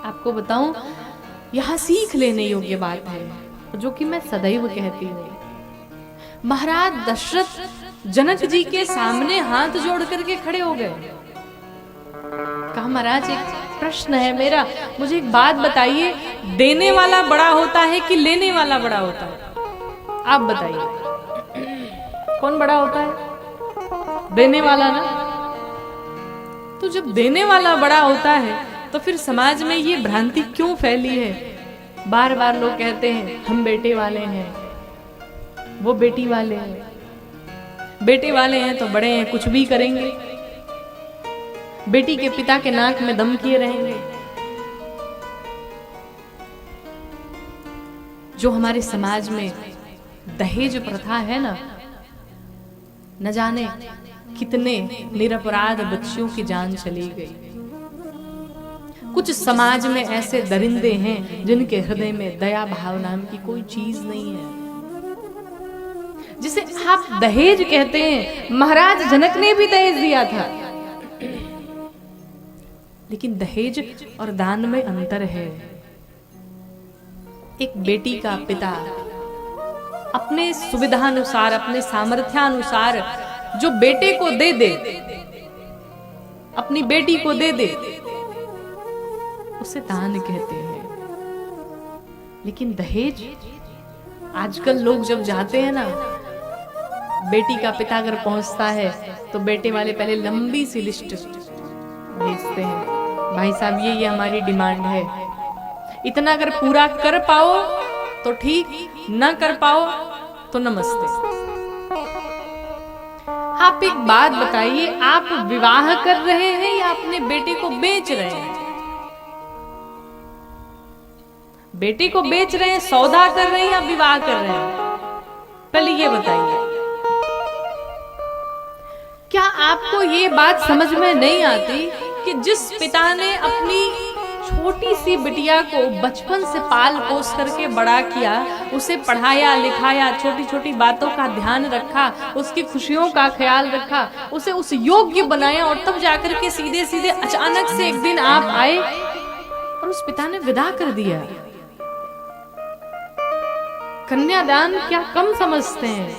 आपको बताऊं, यहाँ सीख लेने योग्य बात है, जो कि मैं सदैव कहती हूँ। महाराज दशरथ जनक जी के सामने हाथ जोड़ करके खड़े हो गए। कहा महाराज एक प्रश्न है मेरा, मुझे एक बात बताइए, देने वाला बड़ा होता है कि लेने वाला बड़ा होता है? आप बताइए कौन बड़ा होता है? देने वाला ना। तो जब देने वाला बड़ा होता है तो फिर समाज में ये भ्रांति क्यों फैली है? बार बार लोग कहते हैं हम बेटे वाले हैं, वो बेटी वाले हैं। बेटे वाले हैं तो बड़े हैं, कुछ भी करेंगे। बेटी के पिता के नाक में दम किए रहेंगे। जो हमारे समाज में दहेज प्रथा है ना, न जाने कितने निरपराध बच्चियों की जान चली गई। कुछ समाज में ऐसे दरिंदे हैं जिनके हृदय में दया भाव नाम की कोई चीज नहीं है, जिसे आप दहेज कहते हैं। महाराज जनक ने भी दहेज दिया था, लेकिन दहेज और दान में अंतर है। एक बेटी का पिता अपने सुविधानुसार, अपने सामर्थ्यानुसार जो बेटे को दे दे, अपनी बेटी को दे दे, उसे दान कहते हैं। लेकिन दहेज, आजकल लोग जब जाते हैं ना, बेटी का पिता अगर पहुंचता है तो बेटे वाले पहले लंबी सी लिस्ट भेजते हैं, भाई साहब ये हमारी डिमांड है, इतना अगर पूरा कर पाओ तो ठीक, ना कर पाओ तो नमस्ते। आप एक बात बताइए, आप विवाह कर रहे हैं या अपने बेटे को बेच रहे हैं? बेटे को बेच रहे हैं, सौदा कर रहे हैं या विवाह कर रहे हैं? पहले ये बताइए। क्या आपको ये बात समझ में नहीं आती कि जिस पिता ने अपनी छोटी सी बिटिया को बचपन से पाल पोस करके बड़ा किया, उसे पढ़ाया लिखाया, छोटी छोटी बातों का ध्यान रखा, उसकी खुशियों का ख्याल रखा, उसे उस योग्य बनाया, और तब जाकर के सीधे सीधे अचानक से एक दिन आप आए और उस पिता ने विदा कर दिया। कन्यादान क्या कम समझते हैं?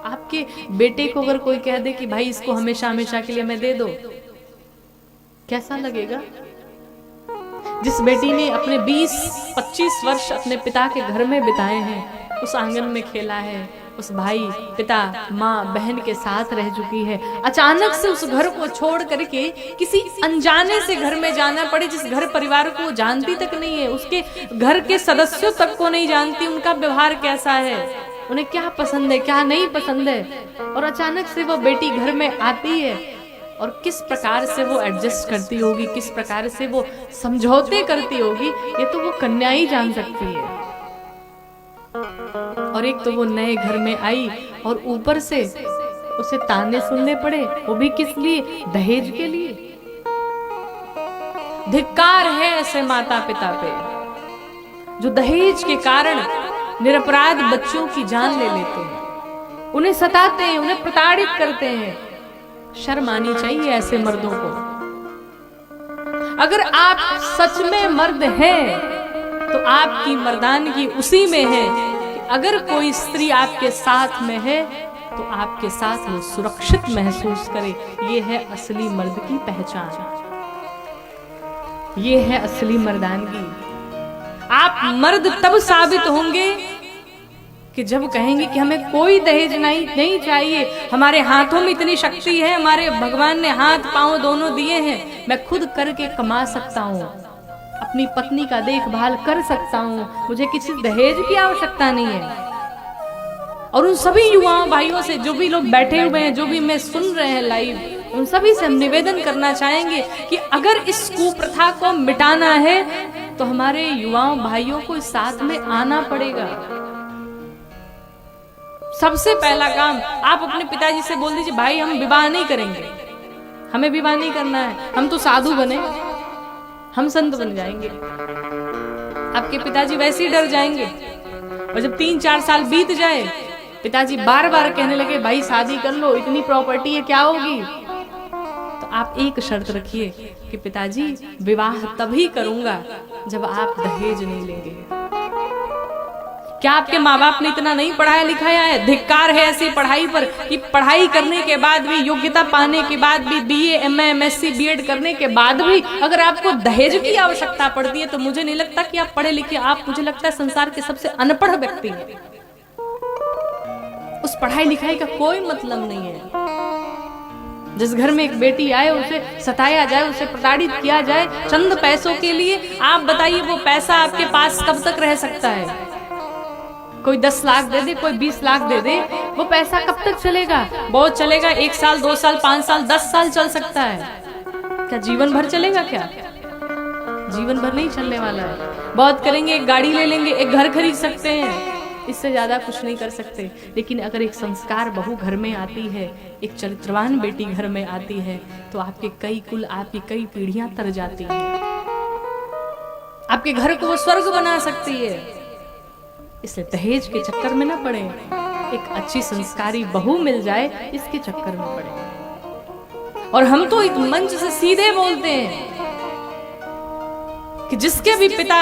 आपके बेटे को अगर कोई कह दे कि भाई इसको हमेशा हमेशा के लिए मैं दे दो, कैसा लगेगा? जिस बेटी ने अपने 20-25 वर्ष अपने पिता के घर में बिताए हैं, उस आंगन में खेला है, उस भाई, पिता, माँ, बहन के साथ रह चुकी है, अचानक से उस घर को छोड़ करके किसी अनजाने से घर में जाना पड़े, जिस घर परिवार को जानती तक नहीं है, उसके घर के सदस्यों तक को नहीं जानती, उनका व्यवहार कैसा है, उन्हें क्या पसंद है क्या नहीं पसंद है, और अचानक से वो बेटी घर में आती है और किस प्रकार से वो एडजस्ट करती होगी, किस प्रकार से वो समझौते करती होगी, ये तो वो कन्या ही जान सकती है। और एक तो वो नए घर में आई और ऊपर से उसे ताने सुनने पड़े, वो भी किस लिए? दहेज के लिए। धिक्कार है ऐसे माता पिता पे जो दहेज के कारण निरपराध बच्चों की जान ले लेते हैं, उन्हें सताते हैं, उन्हें प्रताड़ित करते हैं। शर्म आनी चाहिए ऐसे मर्दों को। अगर आप सच में मर्द हैं तो आपकी मर्दानगी उसी में है कि अगर कोई स्त्री आपके साथ में है तो आपके साथ वो सुरक्षित महसूस करे। ये है असली मर्द की पहचान, ये है असली मर्दानगी। आप मर्द तब साबित होंगे कि जब कहेंगे कि हमें कोई दहेज नहीं चाहिए, हमारे हाथों में इतनी शक्ति है, हमारे भगवान ने हाथ पांव दोनों दिए हैं, मैं खुद करके कमा सकता हूँ, अपनी पत्नी का देखभाल कर सकता हूँ, मुझे किसी दहेज की आवश्यकता नहीं है। और उन सभी युवाओं भाइयों से, जो भी लोग बैठे हुए हैं, जो भी मैं सुन रहे हैं लाइव, उन सभी से हम निवेदन करना चाहेंगे कि अगर इस कुप्रथा को मिटाना है तो हमारे युवाओं भाइयों को इस साथ में आना पड़ेगा। सबसे पहला काम, आप अपने पिताजी से बोल दीजिए भाई हम विवाह नहीं करेंगे, हमें विवाह नहीं करना है, हम तो साधु बने, हम संत बन जाएंगे। आपके पिताजी वैसे ही डर जाएंगे। और जब 3-4 साल बीत जाए, पिताजी बार बार कहने लगे भाई शादी कर लो, इतनी प्रॉपर्टी है क्या होगी, तो आप एक शर्त रखिए कि पिताजी विवाह तभी करूंगा जब आप दहेज नहीं लेंगे। क्या आपके माँ बाप ने इतना नहीं पढ़ाया लिखाया है? धिक्कार है ऐसी पढ़ाई पर कि पढ़ाई करने के बाद भी, योग्यता पाने के बाद भी, बीए, एमए, एमएससी, बीएड करने के बाद भी अगर आपको दहेज की आवश्यकता पड़ती है तो मुझे नहीं लगता कि आप पढ़े लिखे, आप मुझे लगता है संसार के सबसे अनपढ़ व्यक्ति हैं। उस पढ़ाई लिखाई का कोई मतलब नहीं है। जिस घर में एक बेटी आए उसे सताया जाए, उसे प्रताड़ित किया जाए चंद पैसों के लिए, आप बताइए वो पैसा आपके पास कब तक रह सकता है? कोई 10 लाख दे दे, कोई 20 लाख दे दे, वो पैसा कब तक चलेगा? बहुत चलेगा, 1 साल, 2 साल, 5 साल, 10 साल चल सकता है। क्या जीवन भर चलेगा? क्या जीवन भर नहीं चलने वाला है। बहुत करेंगे, एक गाड़ी ले लेंगे, एक घर खरीद सकते हैं, इससे ज्यादा कुछ नहीं कर सकते। लेकिन अगर एक संस्कार बहू घर में आती है, एक चरित्रवान बेटी घर में आती है, तो आपके कई कुल, आपकी कई पीढ़ियां तर जाती है। आपके घर को वो स्वर्ग बना सकती है। इसलिए दहेज के चक्कर में ना पड़े, एक अच्छी संस्कारी बहू मिल जाए इसके चक्कर में पड़े। और हम तो एक मंच से सीधे बोलते हैं कि जिसके भी पिता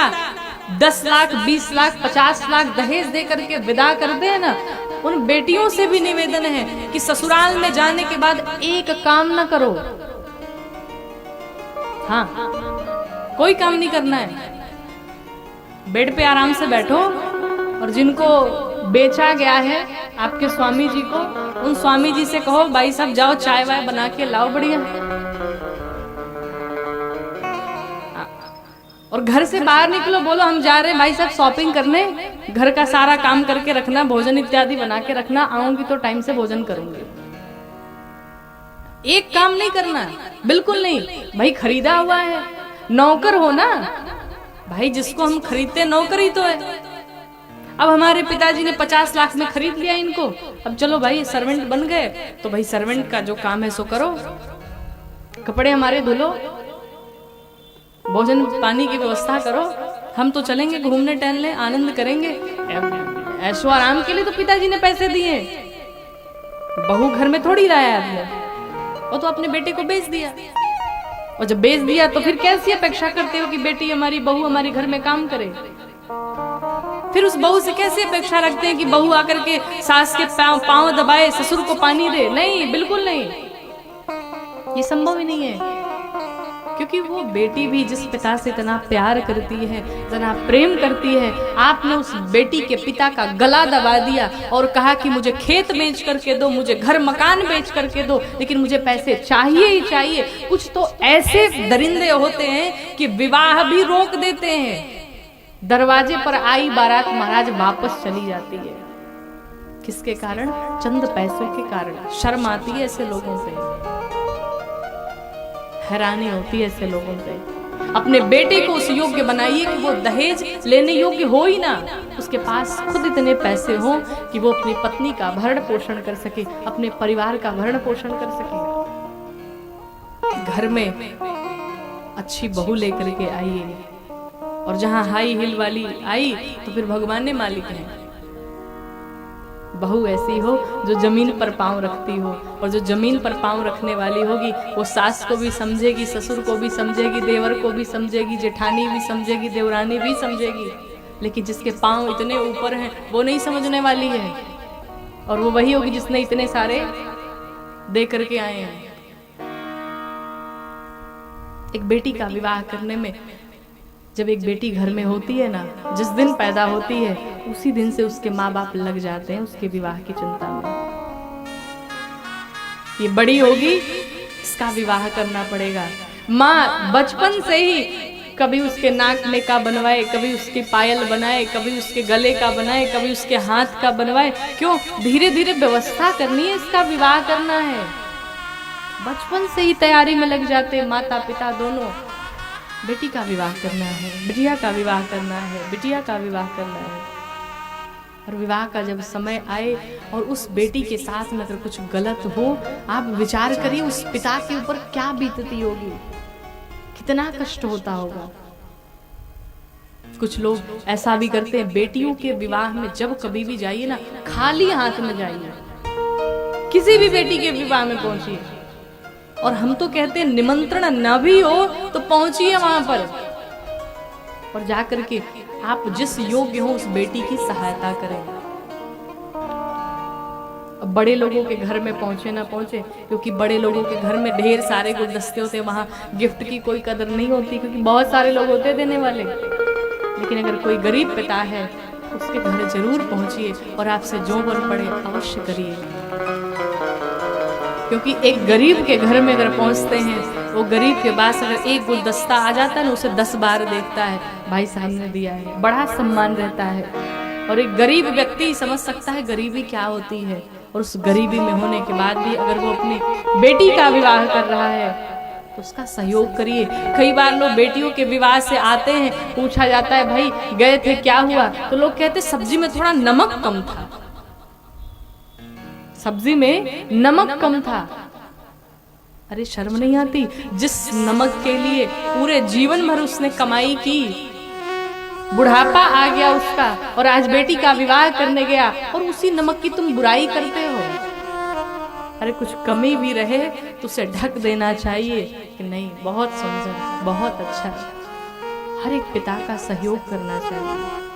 10 लाख, 20 लाख, 50 लाख दहेज दे करके विदा करते हैं ना, उन बेटियों से भी निवेदन है कि ससुराल में जाने के बाद एक काम ना करो। हाँ, कोई काम नहीं करना है, बेड पे आराम से बैठो। और जिनको बेचा गया है आपके स्वामी जी को, उन स्वामी जी से कहो भाई साहब जाओ चाय वाय बना के लाओ बढ़िया। और घर से बाहर निकलो, बोलो हम जा रहे हैं भाई साहब शॉपिंग करने, घर का सारा काम करके रखना, भोजन इत्यादि बना के रखना, आऊंगी तो टाइम से भोजन करूंगी। एक काम नहीं करना, बिल्कुल नहीं। भाई खरीदा हुआ है, नौकर हो ना भाई, जिसको हम खरीदते नौकर ही तो है। अब हमारे पिताजी ने 50 लाख में खरीद लिया इनको, अब चलो भाई सर्वेंट बन गए, तो भाई सर्वेंट का जो काम है सो करो, कपड़े हमारे धुलो, भोजन पानी की व्यवस्था करो, हम तो चलेंगे घूमने टहलने, आनंद करेंगे। ऐशो आराम के लिए तो पिताजी ने पैसे दिए, बहू घर में थोड़ी लाया आपने, वो तो अपने बेटे को बेच दिया। और जब बेच दिया तो फिर कैसी अपेक्षा करते हो कि बेटी हमारी, बहू हमारे घर में काम करे? फिर उस बहू से कैसे अपेक्षा रखते हैं कि बहू आकर के सास के पांव दबाए, ससुर को पानी दे? नहीं, बिल्कुल नहीं, ये संभव ही नहीं है। क्योंकि वो बेटी भी जिस पिता से इतना प्यार करती है, इतना प्रेम करती है, आपने उस बेटी के पिता का गला दबा दिया और कहा कि मुझे खेत बेच करके दो, मुझे घर मकान बेच करके दो, लेकिन मुझे पैसे चाहिए ही चाहिए। कुछ तो ऐसे दरिंदे होते हैं कि विवाह भी रोक देते हैं, दरवाजे पर आई बारात महाराज वापस चली जाती है। किसके कारण? चंद पैसों के कारण। शर्म आती है ऐसे लोगों पे, हैरानी होती है ऐसे लोगों पे। अपने बेटे को उस योग्य बनाइए कि वो दहेज लेने योग्य हो ही ना, उसके पास खुद इतने पैसे हों कि वो अपनी पत्नी का भरण पोषण कर सके, अपने परिवार का भरण पोषण कर सके। घर में अच्छी बहू लेकर के आइए, और जहां हाई हिल वाली आई तो फिर भगवान ने मालिक है। बहू ऐसी हो जो जमीन पर पांव रखती हो, और जो जमीन पर पांव रखने वाली होगी वो सास को भी समझेगी, ससुर को भी समझेगी, देवर को भी समझेगी, जेठानी भी समझेगी, देवरानी भी समझेगी। लेकिन जिसके पांव इतने ऊपर हैं वो नहीं समझने वाली है, और वो वही होगी जिसने इतने सारे दे करके आए हैं। एक बेटी का विवाह करने में, जब एक बेटी घर में होती है ना, जिस दिन पैदा होती है उसी दिन से उसके माँ बाप लग जाते हैं उसके विवाह की चिंता में। ये बड़ी होगी, इसका विवाह करना पड़ेगा। माँ बचपन से ही कभी उसके नाक में का बनवाए, कभी उसकी पायल बनाए, कभी उसके गले का बनाए, कभी उसके हाथ का बनवाए। क्यों? धीरे धीरे व्यवस्था करनी है, इसका विवाह करना है। बचपन से ही तैयारी में लग जाते माता पिता दोनों। बेटी का विवाह करना है, बिटिया का विवाह करना है, बिटिया का विवाह करना है। और विवाह का जब समय आए और उस बेटी के साथ में अगर कुछ गलत हो, आप विचार करिए उस पिता के ऊपर क्या बीतती होगी, कितना कष्ट होता होगा। कुछ लोग ऐसा भी करते हैं, बेटियों के विवाह में जब कभी भी जाइए ना, खाली हाथ में जाइए। किसी भी बेटी के विवाह में पहुंचिए, और हम तो कहते हैं निमंत्रण न भी हो तो पहुंचिए वहां पर और जाकर के आप जिस योग्य हो उस बेटी की सहायता करें। अब बड़े लोगों के घर में पहुंचे ना पहुंचे, क्योंकि बड़े लोगों के घर में ढेर सारे गुलदस्ते होते, वहां गिफ्ट की कोई कदर नहीं होती, क्योंकि बहुत सारे लोग होते देने वाले। लेकिन अगर कोई गरीब पिता है उसके घर जरूर पहुंचिए और आपसे जो बन पड़े अवश्य करिए, क्योंकि एक गरीब के घर में अगर पहुंचते हैं, वो गरीब के पास अगर एक गुलदस्ता आ जाता है ना, उसे 10 बार देखता है, भाई साहब ने दिया है, बड़ा सम्मान रहता है। और एक गरीब व्यक्ति समझ सकता है गरीबी क्या होती है, और उस गरीबी में होने के बाद भी अगर वो अपनी बेटी का विवाह कर रहा है तो उसका सहयोग करिए। कई बार लोग बेटियों के विवाह से आते हैं, पूछा जाता है भाई गए थे क्या हुआ, तो लोग कहते सब्जी में थोड़ा नमक कम था, सब्जी में नमक कम था। अरे शर्म नहीं आती? जिस नमक के लिए पूरे जीवन भर उसने कमाई की, बुढ़ापा आ गया उसका और आज बेटी का विवाह करने गया और उसी नमक की तुम बुराई करते हो। अरे कुछ कमी भी रहे तो उसे ढक देना चाहिए कि नहीं बहुत सुंदर, बहुत अच्छा। हर एक पिता का सहयोग करना चाहिए।